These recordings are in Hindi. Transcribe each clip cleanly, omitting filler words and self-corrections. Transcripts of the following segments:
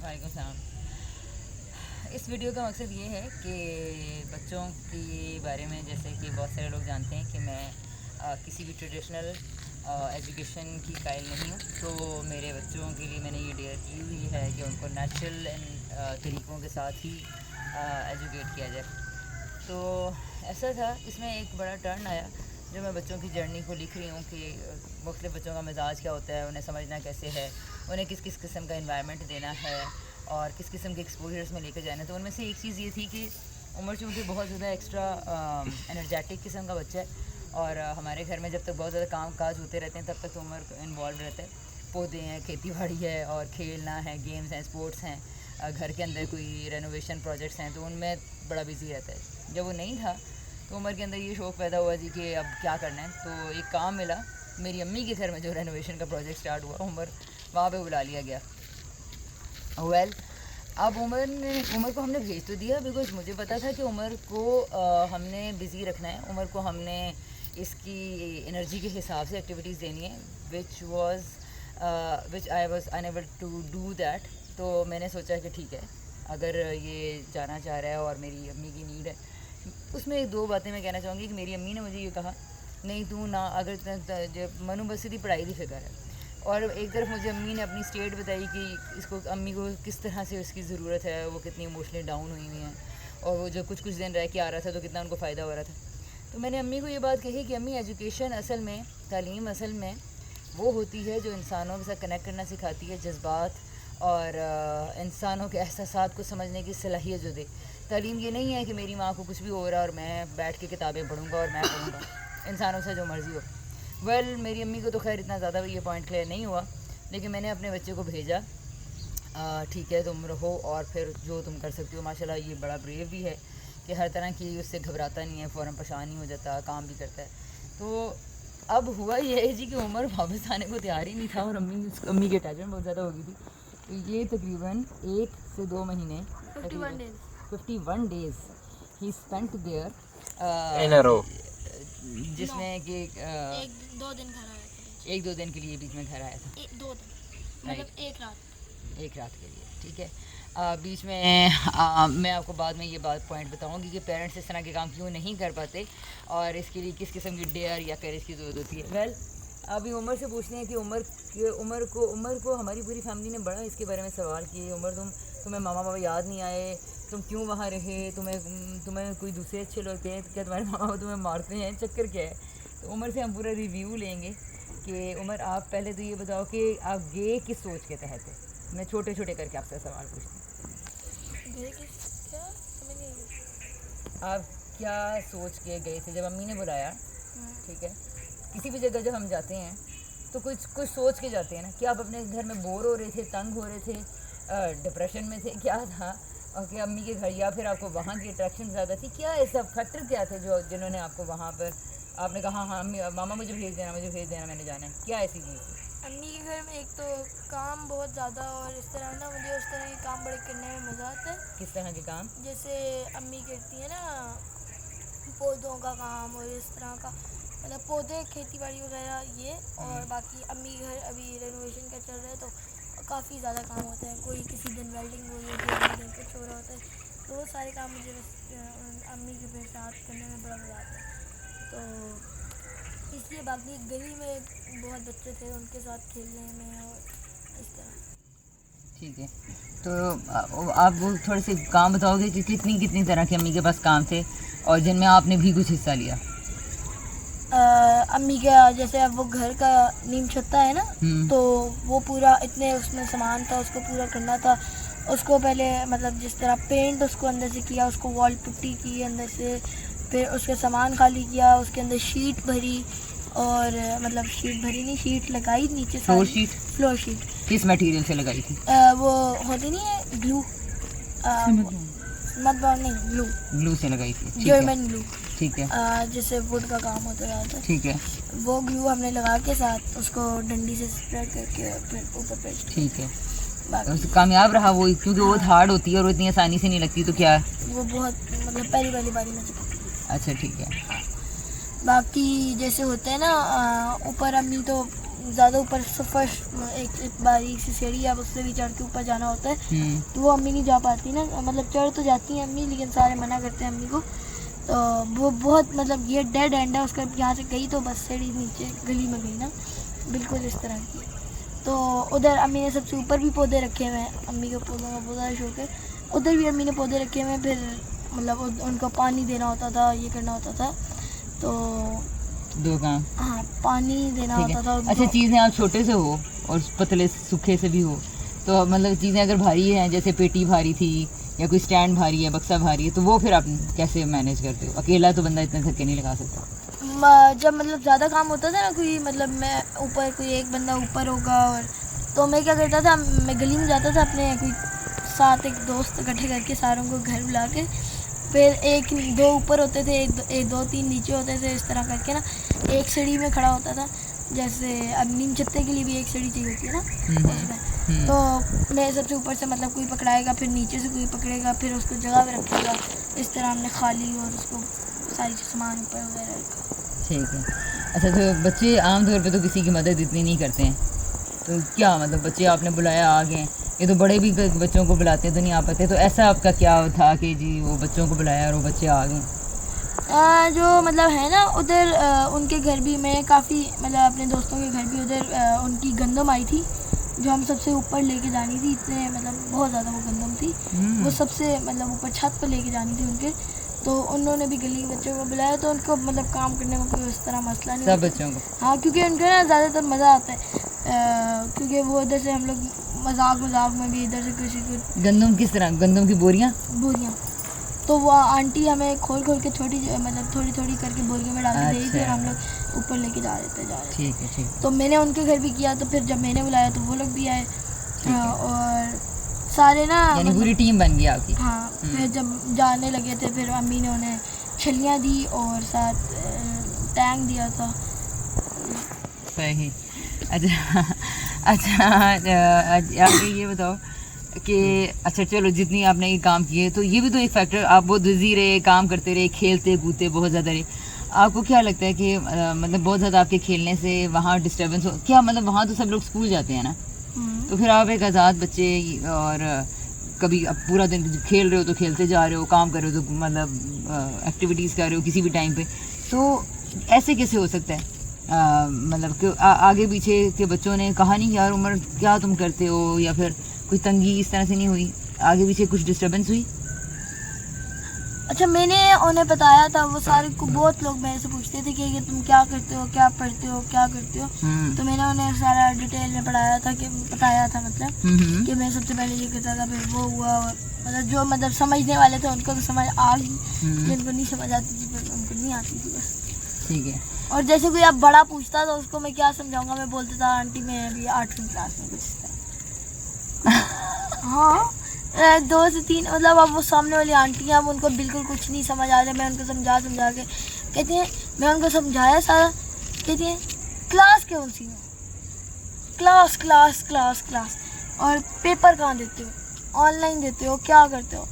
वालेकुम सलाम। इस वीडियो का मकसद ये है कि बच्चों के बारे में, जैसे कि बहुत सारे लोग जानते हैं कि मैं किसी भी ट्रेडिशनल एजुकेशन की कायल नहीं हूँ, तो मेरे बच्चों के लिए मैंने ये डेयर की हुई है कि उनको नेचुरल तरीक़ों के साथ ही एजुकेट किया जाए। तो ऐसा था, इसमें एक बड़ा टर्न आया जो मैं बच्चों की जर्नी को लिख रही हूँ कि मुख्तलिफ़ बच्चों का मिजाज क्या होता है, उन्हें समझना कैसे है, उन्हें किस किस किस्म का इन्वायरमेंट देना है और किस किस्म के एक्सपोजर्स में लेकर जाना है। तो उनमें से एक चीज़ ये थी कि उमर चूँकि बहुत ज़्यादा एक्स्ट्रा एनर्जेटिक किस्म का बच्चा है और हमारे घर में जब तक बहुत ज़्यादा काम काज होते रहते हैं तब तक तो उमर इन्वॉल्व रहता है। पौधे हैं, खेती बाड़ी है और खेलना है, गेम्स हैं, स्पोर्ट्स हैं, घर के अंदर कोई रेनोवेशन प्रोजेक्ट्स हैं, तो उनमें बड़ा बिजी रहता है। जब वो नहीं था तो उमर के अंदर ये शौक़ पैदा हुआ जी कि अब क्या करना है। तो एक काम मिला, मेरी अम्मी के घर में जो रेनोवेशन का प्रोजेक्ट स्टार्ट हुआ, उमर वहाँ पे बुला लिया गया। अब उमर को हमने भेज तो दिया, बिकॉज मुझे पता था कि उमर को हमने बिज़ी रखना है, उमर को हमने इसकी एनर्जी के हिसाब से एक्टिविटीज़ देनी है, which I was unable to do that. तो मैंने सोचा कि ठीक है, अगर ये जाना चाह रहा है और मेरी अम्मी की नीड है। उसमें एक दो बातें मैं कहना चाहूँगी कि मेरी अम्मी ने मुझे ये कहा, नहीं तू ना, अगर मनु बस सीधी पढ़ाई की फिक्र है, और एक तरफ मुझे अम्मी ने अपनी स्टेट बताई कि इसको, अम्मी को किस तरह से उसकी ज़रूरत है, वो कितनी इमोशनली डाउन हुई हुई हैं और वो जो कुछ दिन रह के आ रहा था तो कितना उनको फ़ायदा हो रहा था। तो मैंने अम्मी को ये बात कही कि अम्मी, एजुकेशन असल में, तालीम असल में वो होती है जो इंसानों के साथ कनेक्ट करना सिखाती है, जज्बात और इंसानों के एहसासात को समझने की सलाहियत जो दे। तालीम ये नहीं है कि मेरी माँ को कुछ भी हो रहा है और मैं बैठ के किताबें पढ़ूँगा और मैं पढ़ूँगा, इंसानों से जो मर्ज़ी हो। मेरी अम्मी को तो खैर इतना ज़्यादा ये पॉइंट क्लियर नहीं हुआ, लेकिन मैंने अपने बच्चे को भेजा, ठीक है तुम रहो और फिर जो तुम कर सकती हो। माशाल्लाह ये बड़ा ब्रेव भी है कि हर तरह की उससे घबराता नहीं है, फ़ौरन परेशान नहीं हो जाता, काम भी करता है। तो अब हुआ ये है जी कि उमर वापस आने को तैयार ही नहीं था और अम्मी की अटैचमेंट बहुत ज़्यादा हो गई थी। तो ये तकरीबन 1 से 2 महीने, 51 डेज़ ही spent there in a row, जिसमें कि एक दो दिन घर आया था, 1-2 दिन के लिए बीच में घर आया था, 2 दिन मतलब एक रात के लिए, ठीक है। बीच में मैं आपको बाद में ये बात पॉइंट बताऊंगी कि पेरेंट्स इस तरह के काम क्यों नहीं कर पाते और इसके लिए किस किस्म की डेयर या करेज की ज़रूरत होती है। अभी उमर से पूछते हैं कि उमर को हमारी पूरी फैमिली ने बड़ा इसके बारे में सवाल किए, उमर तुम्हें मामा बाबा याद नहीं आए, तुम क्यों वहाँ रहे, तुम्हें कोई दूसरे अच्छे लोग थे, क्या तुम्हारे मामा बाबा तुम्हें मारते हैं, चक्कर क्या है। तो उमर से हम पूरा रिव्यू लेंगे कि उमर, आप पहले तो ये बताओ कि आप गए किस सोच के तहत है। मैं छोटे छोटे करके आपसे सवाल पूछती हूँ, आप क्या सोच के गए थे जब अम्मी ने बुलाया, ठीक है। किसी भी जगह जब हम जाते हैं तो कुछ सोच के जाते हैं ना, कि आप अपने घर में बोर हो रहे थे, तंग हो रहे थे, डिप्रेशन में थे, क्या था, और क्या अम्मी के घर या फिर आपको वहाँ की अट्रैक्शन ज़्यादा थी, क्या ऐसा फैक्टर क्या थे जिन्होंने आपको वहाँ पर, आपने कहा हाँ मामा मुझे भेज देना, मैंने जाना है, क्या ऐसी चीज़ थी? अम्मी के घर में एक तो काम बहुत ज़्यादा और इस तरह ना, मुझे उस तरह के काम बड़े करने में मज़ा आता है। किस तरह के काम? जैसे अम्मी करती है ना पौधों का काम और इस तरह का, मतलब पौधे, खेती बाड़ी वगैरह ये, और बाकी अम्मी के घर अभी रेनोवेशन का चल रहा है तो काफ़ी ज़्यादा काम होता है, कोई किसी दिन वेल्डिंग हो रही है, कुछ हो रहा होता है, तो वो सारे काम मुझे बस अम्मी के साथ करने में बड़ा मज़ा आता है। तो इसलिए बाकी गली में बहुत बच्चे थे, उनके साथ खेलने में और इस तरह। ठीक है, तो आप वो थोड़े से काम बताओगे कि कितनी तरह के अम्मी के पास काम थे और जिनमें आपने भी कुछ हिस्सा लिया? अम्मी का जैसे अब वो घर का नीम छत्ता है ना, तो वो पूरा इतने उसमें सामान था, उसको पूरा करना था। उसको पहले मतलब जिस तरह पेंट उसको अंदर से किया, उसको वॉल पुट्टी की अंदर से, फिर उसके सामान खाली किया, उसके अंदर शीट भरी, और मतलब शीट भरी नहीं, शीट लगाई नीचे, फ्लोर शीट। किस मटेरियल से लगाई थी? वो होती नहीं है ग्लू, नहीं, ग्लू से लगाई थी, जर्मन ग्लू, ठीक है। जैसे वुड का काम होता है, ठीक है। वो ग्लू हमने लगा के साथ उसको डंडी से स्प्रेड करके फिर ऊपर पेस्ट, ठीक है। कामयाब रहा वो, क्योंकि वो हार्ड होती है और इतनी आसानी से नहीं लगती, तो क्या वो बहुत मतलब पहली बारी में चुकी। अच्छा, ठीक है। बाकी जैसे होता है ना, ऊपर अम्मी तो ज़्यादा ऊपर फर्स्ट एक बारीक सी सीढ़ी है, अब उससे भी चढ़ के ऊपर जाना होता है, तो वो अम्मी नहीं जा पाती ना, मतलब चढ़ तो जाती हैं अम्मी, लेकिन सारे मना करते हैं अम्मी को। तो वो बहुत मतलब ये डेड एंड है उसका, यहाँ से गई तो बस सीढ़ी नीचे गली में गई ना, बिल्कुल इस तरह की। तो उधर अम्मी ने सबसे ऊपर भी पौधे रखे हुए हैं, अम्मी के पौधों का पौधा शौक है, उधर भी अम्मी ने पौधे रखे हुए हैं, फिर मतलब उनको पानी देना होता था, ये करना होता था, तो दो काम। हाँ पानी देना होता था। अच्छा, चीज़ें आप छोटे से हो और पतले सूखे से भी हो, तो मतलब चीज़ें अगर भारी हैं, जैसे पेटी भारी थी या कोई स्टैंड भारी है, बक्सा भारी है, तो वो फिर आप कैसे मैनेज करते हो? अकेला तो बंदा इतने धक्के नहीं लगा सकता। जब मतलब ज़्यादा काम होता था ना, कोई मतलब मैं ऊपर, कोई एक बंदा ऊपर होगा, और तो मैं क्या करता था, मैं गली में जाता था अपने कोई 7 दोस्त इकट्ठे करके, सारों को घर बुला के, फिर 1-2 ऊपर होते थे, 2-3 नीचे होते थे, इस तरह करके ना एक सीढ़ी में खड़ा होता था। जैसे अब नीम छत्ते के लिए भी एक सीढ़ी चाहिए होती है ना उसमें, तो मैं सबसे ऊपर से मतलब कोई पकड़ाएगा, फिर नीचे से कोई पकड़ेगा, फिर उसको जगह पे रखेगा, इस तरह हमने खाली और उसको सारी सामान ऊपर वगैरह रखा। ठीक है। अच्छा, तो बच्चे आमतौर पे तो किसी की मदद इतनी नहीं करते हैं, तो क्या मतलब बच्चे आपने बुलाया आ गए, ये तो बड़े भी बच्चों को बुलाते हैं तो नहीं आ पाते, तो ऐसा आपका क्या था कि जी वो बच्चों को बुलाया और वो बच्चे आ गए? जो मतलब है ना उधर, उनके घर भी मैं काफ़ी मतलब अपने दोस्तों के घर भी उधर उनकी गंदम आई थी, जो हम सबसे ऊपर लेके जानी थी, इतने मतलब बहुत ज़्यादा वो गंदम थी, वो सबसे मतलब ऊपर छत पर लेके जानी थी उनके, तो उन्होंने भी गली के बच्चों को बुलाया, तो उनको मतलब काम करने में कोई उस तरह मसला नहीं, सब बच्चों को। हाँ, क्योंकि उनको ना ज़्यादातर मज़ा आता है, क्योंकि वो इधर से हम लोग मजाक में भी इधर से किसी को गंदम किस तरह, गंदम की बोरियाँ, तो वो आंटी हमें खोल के छोटी मतलब थोड़ी थोड़ी करके बोरियों में डाल के दे रही थी, और हम लोग ऊपर लेके जा रहे थे। ठीक है, ठीक। तो मैंने उनके घर भी किया, तो फिर जब मैंने बुलाया तो वो लोग भी आए, और सारे ना यानी पूरी टीम बन गई आपकी। हाँ, फिर जब जाने लगे थे, फिर अम्मी ने उन्हें छलियाँ दी और साथ टैंक दिया था। सही। अच्छा अच्छा, आगे ये बताओ कि अच्छा चलो, जितनी आपने ये काम किए, तो ये भी तो एक फैक्टर, आप बहुत बिजी रहे, काम करते रहे, खेलते कूदते बहुत ज़्यादा रहे, आपको क्या लगता है कि मतलब बहुत ज़्यादा आपके खेलने से वहाँ डिस्टर्बेंस हो क्या? मतलब वहाँ तो सब लोग स्कूल जाते हैं ना, तो फिर आप एक आज़ाद बच्चे, और कभी अब पूरा दिन खेल रहे हो तो खेलते जा रहे हो, काम कर रहे हो तो मतलब एक्टिविटीज़ कर रहे हो किसी भी टाइम पे, तो ऐसे कैसे हो सकता है? मतलब कि आगे पीछे के बच्चों ने कहा नहीं यार उमर क्या तुम करते हो, या फिर कोई तंगी इस तरह से नहीं हुई, आगे पीछे कुछ डिस्टर्बेंस हुई? अच्छा, मैंने उन्हें बताया था, वो सारे को बहुत लोग मेरे से पूछते थे कि ये तुम क्या करते हो, क्या पढ़ते हो, क्या करते हो, तो मैंने उन्हें सारा डिटेल में बताया था मतलब कि मैं सबसे पहले ये करता था, फिर वो हुआ, और मतलब जो मतलब समझने वाले थे उनको तो समझ आ गई, जिनको नहीं समझ आती थी फिर उनको नहीं आती थी बस। ठीक है। और जैसे कोई अब बड़ा पूछता तो उसको मैं क्या समझाऊंगा, मैं बोलता था आंटी मैं अभी 8वीं क्लास में, कुछ हाँ 2 से 3 मतलब अब वो सामने वाली आंटियाँ, अब उनको बिल्कुल कुछ नहीं समझ आ रहा, मैं उनको समझा के कहती हैं, मैं उनको समझाया सारा, कहती हैं क्लास कौन सी है, क्लास क्लास क्लास क्लास, और पेपर कहाँ देते हो, ऑनलाइन देते हो, क्या करते हो?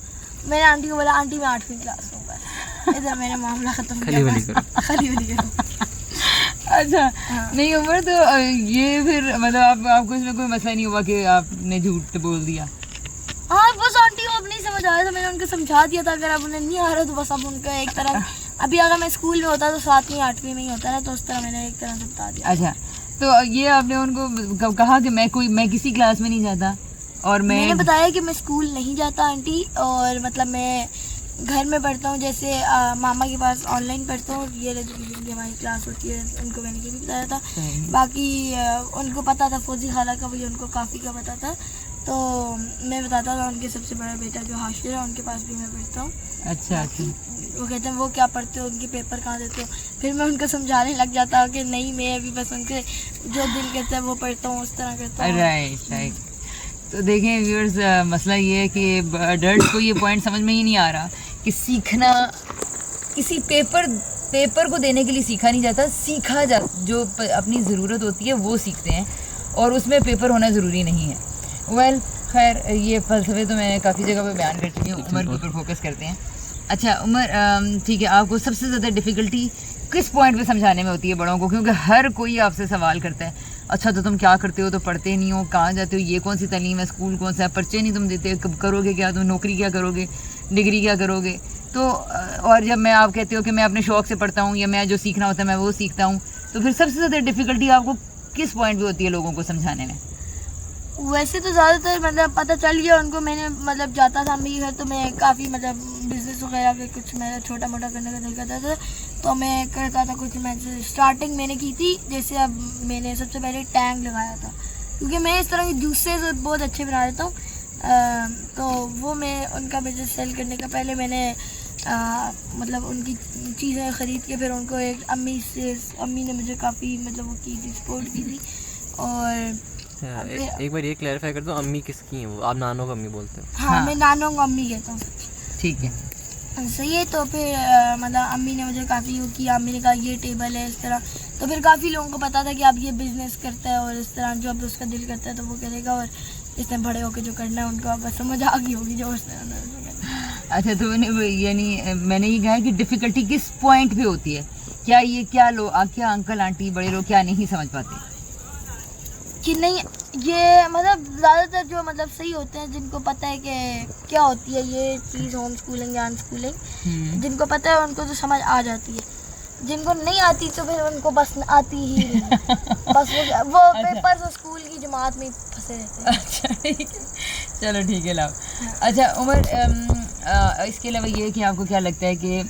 मैंने आंटी को बोला आंटी मैं 8वीं क्लास में, बस इधर मेरा मामला ख़त्म किया, खाली अच्छा हाँ। नहीं उमर, तो ये फिर मतलब आपको इसमें कोई मसला नहीं हुआ कि आपने झूठ बोल दिया? हाँ, बस आंटी को अब नहीं समझ आया था, मैंने उनको समझा दिया था, अगर अब उन्हें नहीं आ रहा तो बस अब उनका एक तरह, अभी अगर मैं स्कूल में होता तो 7वीं 8वीं में ही होता ना, तो उस तरह मैंने एक तरह से बता दिया। अच्छा, तो ये आपने उनको कहा कि मैं किसी क्लास में नहीं जाता, और मैंने बताया कि मैं स्कूल नहीं जाता आंटी, और मतलब मैं घर में पढ़ता हूँ, जैसे मामा के पास ऑनलाइन पढ़ता हूँ, ये एजुकेशन की हमारी क्लास होती है, उनको मैंने ये भी बताया था। बाकी उनको पता था, फौजी खाला का भी उनको काफ़ी का पता था, तो मैं बताता था उनके सबसे बड़ा बेटा जो हाशिर है उनके पास भी मैं पढ़ता हूँ। अच्छा, वो कहते हैं वो क्या पढ़ते हो, उनके पेपर कहाँ देते हो, फिर मैं उनको समझाने लग जाता हूँ कि नहीं मैं अभी बस उनके जो दिल कहता है वो पढ़ता हूँ, उस तरह करता हूँ। राइट। तो देखें व्यूअर्स, मसला ये है कि अडल्ट को ये पॉइंट समझ में ही नहीं आ रहा कि सीखना किसी पेपर को देने के लिए सीखा नहीं जाता, सीखा जा जो अपनी ज़रूरत होती है वो सीखते हैं, और उसमें पेपर होना ज़रूरी नहीं है। खैर ये फ़लसफ़े तो मैं काफ़ी जगह पे बयान कर चुकी हूँ, उमर के ऊपर फोकस करते हैं। अच्छा उमर, ठीक है, आपको सबसे ज़्यादा डिफ़िकल्टी किस पॉइंट पे समझाने में होती है बड़ों को, क्योंकि हर कोई आपसे सवाल करता है, अच्छा तो तुम क्या करते हो, तो पढ़ते नहीं हो, कहाँ जाते हो, ये कौन सी तालीम है, स्कूल कौन सा है, पर्चे नहीं तुम देते, कब करोगे क्या, तुम नौकरी क्या करोगे, डिग्री क्या करोगे। तो और जब मैं आप कहते हो कि मैं अपने शौक़ से पढ़ता हूँ या मैं जो सीखना होता है मैं वो सीखता हूँ, तो फिर सबसे ज़्यादा डिफ़िकल्टी आपको किस पॉइंट पे होती है लोगों को समझाने में? वैसे तो ज़्यादातर मतलब पता चल गया उनको, मैंने मतलब जाता था अम्मी के घर तो मैं काफ़ी मतलब बिज़नेस वगैरह के कुछ मेरा छोटा मोटा करने का दिल करता था, तो मैं करता था कुछ। मैं स्टार्टिंग मैंने की थी, जैसे अब मैंने सबसे पहले टैंक लगाया था, क्योंकि मैं इस तरह के जूसेस बहुत अच्छे बना लेता हूँ। तो वो मैं उनका बिजनेस सेल करने का पहले मैंने मतलब उनकी चीज़ें ख़रीद के फिर उनको एक अम्मी ने मुझे काफ़ी मतलब वो की थी, सपोर्ट की थी। और एक बार ये क्लैरिफाई कर दो, अम्मी किसकी हैं वो? आप नानो को अम्मी बोलते हो? हाँ, मैं नानो को अम्मी कहता हूँ। ठीक है, सही है। तो फिर मतलब अम्मी ने मुझे काफ़ी वो किया, अम्मी ने कहा ये टेबल है इस तरह, तो फिर काफ़ी लोगों को पता था कि अब ये बिज़नेस करता है और इस तरह जो अब उसका दिल करता है तो वो करेगा, और इसने बड़े होकर जो करना है उनको अब बस समझ आ गई होगी जो उसने। अच्छा तो यानी मैंने ये कहा कि डिफ़िकल्टी किस पॉइंट पे होती है, क्या ये क्या क्या अंकल आंटी बड़े लोग क्या नहीं समझ पाते कि नहीं, ये मतलब ज़्यादातर जो मतलब सही होते हैं, जिनको पता है कि क्या होती है ये चीज़ होम स्कूलिंग या अनस्कूलिंग, जिनको पता है उनको तो समझ आ जाती है, जिनको नहीं आती तो फिर उनको बस आती ही नहीं। बस वो पेपर्स और स्कूल की जमात में फंसे रहते हैं। अच्छा ठीक है, चलो ठीक है, लाओ। अच्छा उमर, इसके अलावा ये कि आपको क्या लगता है कि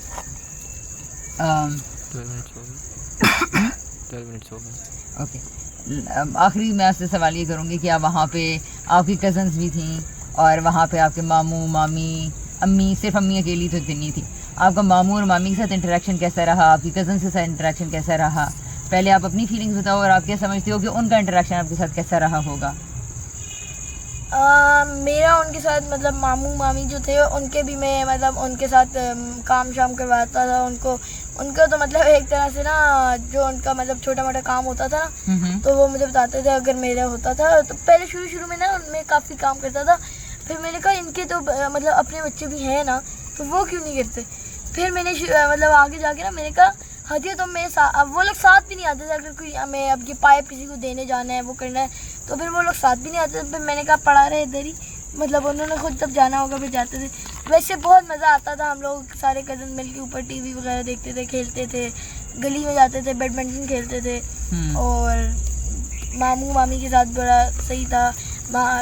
12 मिनट्स हो गए। ओके, आखिरी मैं आपसे सवाल ये करूँगी कि आप वहाँ पे आपकी कज़न्स भी थी और वहाँ पे आपके मामू मामी अम्मी, सिर्फ अम्मी अकेली तो नहीं थी, आपका मामू और मामी के साथ इंटरेक्शन कैसा रहा, आपकी कज़न्स के साथ इंटरेक्शन कैसा रहा? पहले आप अपनी फीलिंग्स बताओ और आप क्या समझते हो कि उनका इंटरेक्शन आपके साथ कैसा रहा होगा? मेरा उनके साथ मतलब मामू मामी जो थे उनके भी मैं मतलब उनके साथ काम शाम करवाता था उनको तो मतलब एक तरह से ना जो उनका मतलब छोटा मोटा काम होता था ना तो वो मुझे बताते थे। अगर मेरा होता था तो पहले शुरू में ना उनमें काफ़ी काम करता था, फिर मैंने कहा इनके तो मतलब अपने बच्चे भी हैं ना तो वो क्यों नहीं करते। फिर मैंने मतलब आगे जाके ना मैंने कहा हदिया तो मैं अब वो लोग साथ भी नहीं आते थे, अगर कोई हमें अब ये पाइप किसी को देने जाना है वो करना है तो फिर वो लोग साथ भी नहीं आते थे। फिर मैंने कहा पढ़ा रहे इधर ही, मतलब उन्होंने खुद जब जाना होगा फिर जाते थे। वैसे बहुत मज़ा आता था, हम लोग सारे कज़न मिल के ऊपर टीवी वगैरह देखते थे, खेलते थे, गली में जाते थे, बैडमिंटन खेलते थे। और मामू मामी के साथ बड़ा सही था।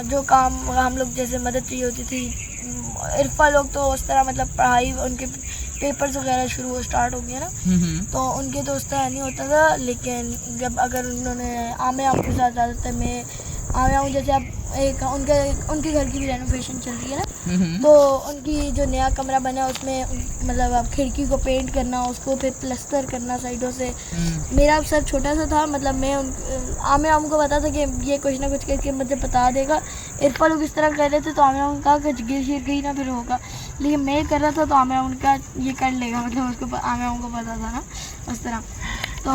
जो काम हम लोग जैसे मदद चाहिए होती थी, इरफा लोग तो उस तरह मतलब पढ़ाई उनके पेपर्स वगैरह शुरू स्टार्ट हो गया ना तो उनके तो उस तरह नहीं होता था। लेकिन जब अगर उन्होंने आमे के साथ ज़्यादातर मैं आमे जैसे अब एक उनके घर की भी रेनोवेशन चल रही है ना तो उनकी जो नया कमरा बना उसमें मतलब अब खिड़की को पेंट करना, उसको फिर प्लस्तर करना साइडों से। मेरा सर छोटा सा था, मतलब मैं आमे को पता था कि ये कुछ ना कुछ करके मुझे बता देगा। इरफा लोग इस तरह कर रहे थे तो आमे कहा कि गिर शिर गई ना फिर होगा, लेकिन मैं कर रहा था तो आमे उनका ये कर लेगा, मतलब उसको आमे को पता था ना उस तरह। तो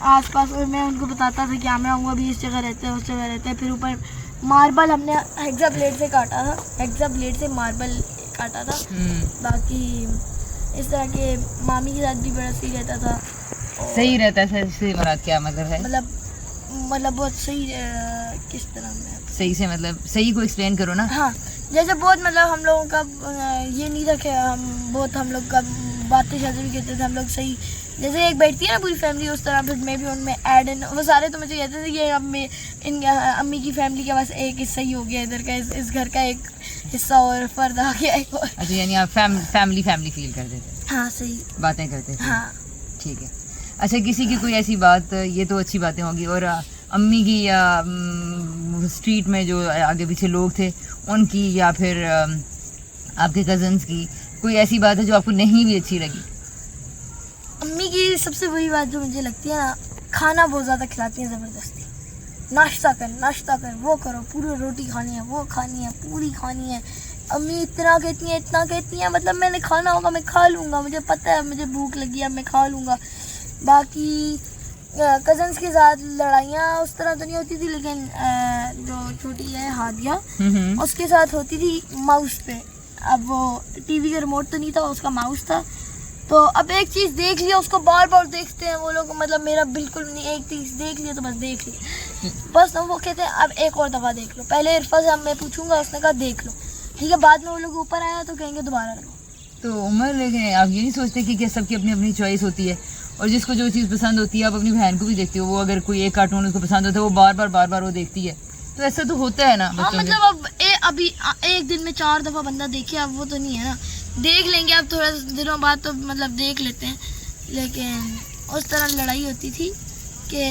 आसपास और मैं उनको बताता था कि आमे अभी इस जगह रहते हैं उस जगह रहते हैं। फिर ऊपर मार्बल हमने हेक्सा ब्लेड से काटा था, हेक्सा ब्लेड से मार्बल काटा था। बाकी इस तरह के मामी के साथ भी बड़ा सही रहता था। सही रहता है से मुराद क्या मतलब है? मतलब बहुत सही किस तरह में सही से मतलब सही को एक्सप्लेन करो ना। हाँ, जैसे बहुत मतलब हम लोगों का ये नहीं रखे, हम लोग का बातें शादी भी कहते थे हम लोग सही। जैसे एक बैठती है ना पूरी फैमिली उस तरह फिर मैं भी उनमें ऐड इन, वो सारे तो मुझे कहते थे कि अब मैं इन अम्मी की फैमिली के पास एक हिस्सा ही हो गया, इधर का इस घर का एक हिस्सा और फर्द आ गया एक और। अच्छा, यानी आप फैमिली फील करते थे? हाँ, सही बातें करते थे। हाँ ठीक है। अच्छा, किसी की कोई ऐसी बात, ये तो अच्छी बातें होंगी, और अम्मी की या स्ट्रीट में जो आगे पीछे लोग थे उनकी या फिर आपके कज़न्स की कोई ऐसी बात है जो आपको नहीं भी अच्छी लगी? अम्मी की सबसे बुरी बात जो मुझे लगती है ना, खाना बहुत ज़्यादा खिलाती है ज़बरदस्ती। नाश्ता कर वो करो, पूरी रोटी खानी है, वो खानी है, पूरी खानी है। अम्मी इतना कहती हैं मतलब मैंने खाना होगा मैं खा लूँगा, मुझे पता है मुझे भूख लगी है मैं खा लूँगा। बाकी कज़न्स के साथ लड़ाइयाँ उस तरह तो नहीं होती थी, लेकिन जो छोटी है हादिया उसके साथ होती थी माउस पे। अब वो टीवी का रिमोट तो नहीं था, उसका माउस था। तो अब एक चीज़ देख लिया उसको बार बार देखते हैं वो लोग, मतलब मेरा बिल्कुल नहीं, एक चीज़ देख लिया तो बस देख लिया। बस ना वो कहते हैं अब एक और दफ़ा देख लो, पहले इरफा से मैं पूछूंगा, उसने कहा देख लो, ठीक है, बाद में वो लोग ऊपर आया तो कहेंगे दोबारा लो। तो उमर, लेकिन आप ये नहीं सोचते कि क्या सबकी अपनी अपनी चॉइस होती है, और जिसको जो चीज़ पसंद होती है, आप अपनी बहन को भी देखते हो, वो अगर कोई एक कार्टून उसको पसंद होता है वो बार बार वो देखती है, तो ऐसा तो होता है ना हाँ बच्चों के। मतलब अब अभी एक दिन में 4 दफ़ा बंदा देखे, अब वो तो नहीं है ना, देख लेंगे अब थोड़े दिनों बाद तो मतलब देख लेते हैं, लेकिन उस तरह लड़ाई होती थी कि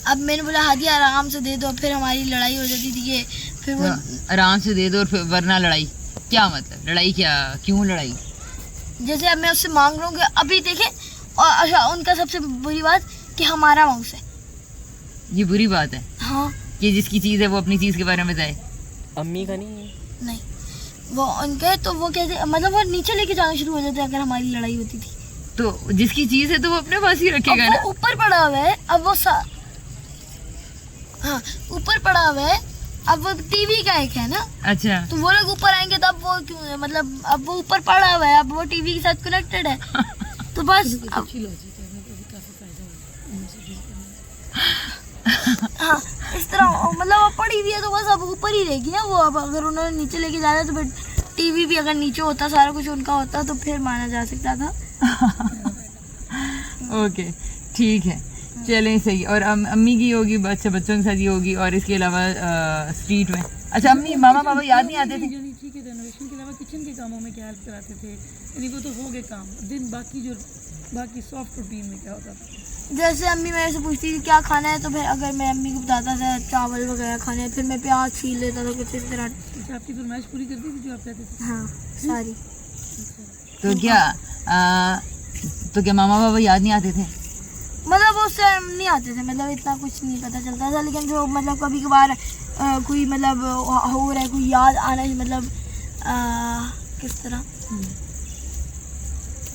अब मैंने बोला हादिया आराम से दे दो, फिर हमारी लड़ाई हो जाती थी कि फिर वो आराम से दे दो और फिर वरना लड़ाई, क्या मतलब लड़ाई, क्या क्यों लड़ाई? जैसे अब मैं उससे मांग रहा हूँ कि अभी देखें, और अच्छा उनका सबसे बुरी बात कि हमारा माउस है। ये बुरी बात है हाँ कि जिसकी चीज़ है वो अपनी चीज़ के बारे में बताए। अम्मी का नहीं है। नहीं, वो उनके तो वो कहते मतलब वो नीचे लेके जाना शुरू हो जाते अगर हमारी लड़ाई होती थी। तो जिसकी चीज़ है तो वो अपने पास ही रखेगा अब ना। वो ऊपर पड़ा हुआ है, अब वो हाँ ऊपर पड़ा हुआ है, अब वो टीवी का एक है ना, अच्छा तो वो लोग ऊपर आएंगे तब वो क्यों है, मतलब अब वो ऊपर पड़ा हुआ है, अब वो टीवी के साथ कनेक्टेड है, तो बस अब हाँ इस तरह मतलब अब पड़ी हुई है तो बस अब ऊपर ही रहेगी ना वो। अब अगर उन्होंने नीचे लेके जाना है तो फिर टीवी भी अगर नीचे होता, सारा कुछ उनका होता, तो फिर माना जा सकता था। ओके ठीक है, चलें सही। और अम्मी की होगी, अच्छा बच्चों के साथ ही होगी, और इसके अलावा स्ट्रीट में। अच्छा अम्मी मामा पापा याद नहीं आते थे? ठीक है, रेनोवेशन के अलावा किचन के कामों में क्या हेल्प कराते थे, यानी वो तो हो गए काम, दिन बाकी सॉफ्ट रूटीन में क्या होता था? जैसे अम्मी मेरे से पूछती थी क्या खाना है, तो फिर अगर मैं अम्मी को बताता था चावल वगैरह खाने हैं, फिर मैं प्याज छील लेता था कुछ इस तरह। अच्छा, आपकी फरमाइश पूरी करती थी जो आप कहते थे? हाँ सारी। तो क्या मामा पापा याद नहीं आते थे? मतलब उस टाइम नहीं आते थे, मतलब इतना कुछ नहीं पता चलता था, लेकिन जो मतलब कभी कभार कोई मतलब हो रहा है, कोई याद आना है, मतलब किस तरह,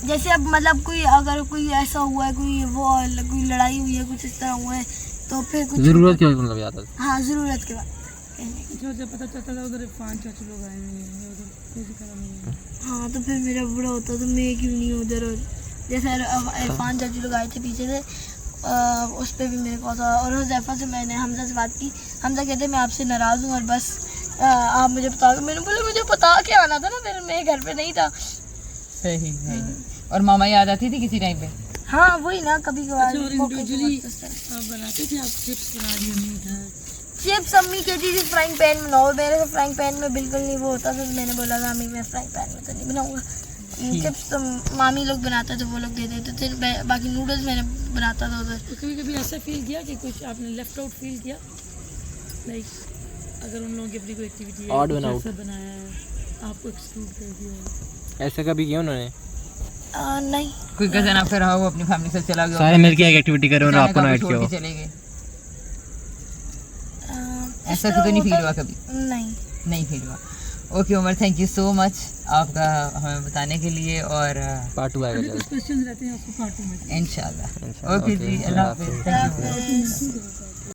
जैसे अब मतलब कोई अगर कोई ऐसा हुआ है, कोई लड़ाई हुई है, कुछ इस तरह हुआ है, तो फिर कुछ जरूरत के वक्त मतलब याद आता हाँ ज़रूरत के बाद। अच्छा, जब पता चलता था उधर 5 चाचू लोग आए हुए हैं, या उधर कोई दिखा नहीं है, हाँ तो फिर मेरा बुरा होता तो मैं क्यों नहीं उधर, और जैसे इरफान चाचू लोग आए थे पीछे से, उस पर भी मेरे को था, और हुज़ैफा से मैंने हमजा से बात की, हमजा कहते मैं आपसे नाराज़ हूँ और बस आप मुझे बता, मैंने बोला मुझे बता के आना था ना, फिर मैं घर पे नहीं था। सही सही। और मामा याद आती थी किसी टाइम पे? हाँ वही ना, कभी कभार अच्छा, और मौके पे इंडिविजुअली वक्त इस आप बनाते थे, आप चिप्स बना रही अम्मी था? चिप्स अम्मी कहती थी फ्राइंग पैन में बनाओ, मेरे से फ्राइंग पैन में बिल्कुल नहीं वो होता, तो मैंने बोला था अम्मी मैं फ्राइंग पैन में तो नहीं बनाऊंगा। चिप्स तो मामी लोग बनाते थे, वो लोग दे देते थे, बाकी नूडल्स मैंने बनाता था उधर। तो कभी कभी ऐसा फील किया कि कुछ आपने लेफ्ट आउट फील किया, लाइक अगर उन लोगों की अपनी कोई एक्टिविटी है, Odd कुछ one out. ऐसा बनाया है, आपको एक्सक्लूड कर दिया है? ऐसा कभी किया उन्होंने? नहीं कोई कजन आपका रहा हो अपनी फैमिली से चला गया, सारे मिलके एक एक्टिविटी करें और अचानक आपको नाइट छोड़ किया के हो? चले गए, इस ऐसा तरह तो नहीं फील होता- हुआ कभी? नहीं। फील हुआ। Okay Umar, thank you so much आपका हमें बताने के लिए, और पार्ट 2 आएगा कुछ जल्द क्वेश्चन रहते हैं आपको पार्ट 2 में। इंशाल्लाह। ओके जी, अल्लाह हाफिज़, थैंक यू। हाफिज़।